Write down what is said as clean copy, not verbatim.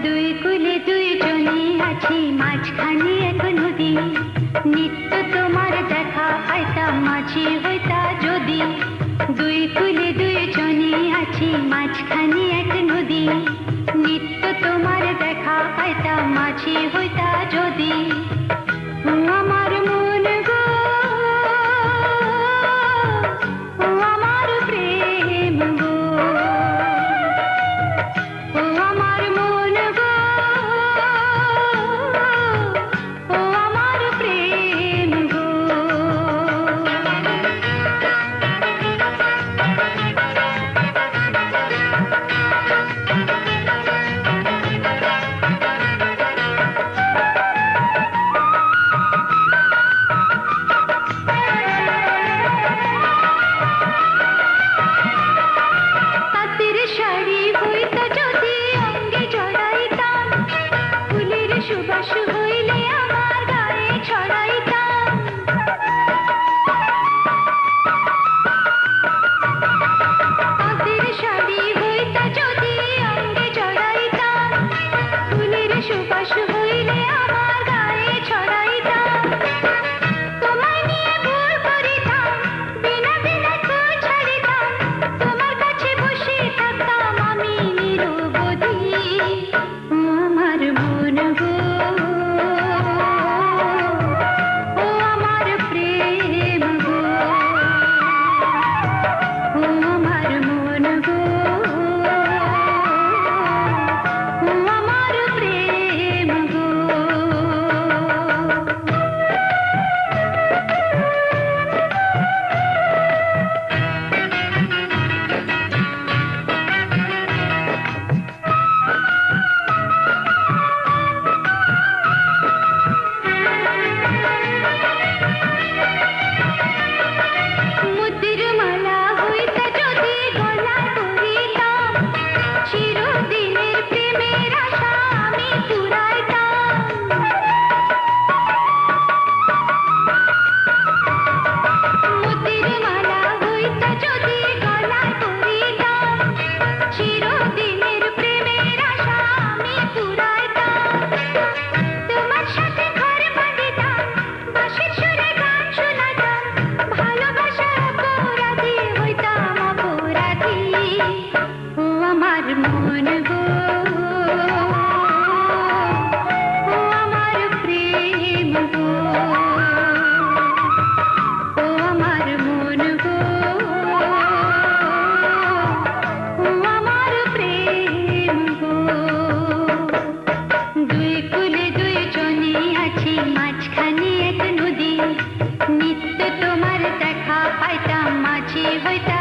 দুই কুলে দুই জনে আছি, মাঝখানে এক নদী। নিত্য তোমার দেখা পাইতাম, মাঝি হইতা যদি। দুই কুলে দুই জনে আছি, মাঝখানে এক নদী। নিত্য তোমার দেখা পাইতাম, মাঝি হইতা যদি। ও আমার মন গো, ও আমার প্রেম গো, ও আমার মন গো, ও আমার প্রেম গো। তাঁতের শাড়ি হইতো যদি অঙ্গে জড়াইতাম, ফুলের সুবাস হইলে আমার গায়ে ছড়াইতাম। তাঁতের শাড়ি হইতো যদি অঙ্গে জড়াইতাম, ফুলের সুবাস হইলে আমার গায়ে ছড়াইতাম। তোমায় নিয়ে ভুল করিতাম, বিনা বিনা ফুল ছাড়িতাম। তোমার কাছে বসে থাকতাম আমি নিরবধি। ও আমার মন গো, ও আমার প্রেম গো, ও আমার মন গো, ও আমার প্রেম গো। মুদ্রির মালা হইতা যদি গলায় পরিতাম, চিরদিনের প্রেমের আশা আমি পুরাইতাম। মুদ্রির মালা হইতা যদি গলায় পরিতাম, চিরদিনের প্রেমের আশা আমি পুরাইতাম। তোমার সাথে ঘর বাঁধিতাম, বাঁশির সুরে গান শোনাতাম। ভালোবাসার অপরাধী হইতাম অপরাধী। ও আমার মন গো, ও আমার প্রেম গো, ও আমার মন গো, ও আমার প্রেম গো। দুই কুলে দুই জনে আছি, মাঝখানে এক নদী। নিত্য তোমার দেখা পাইতাম, মাঝি হইতা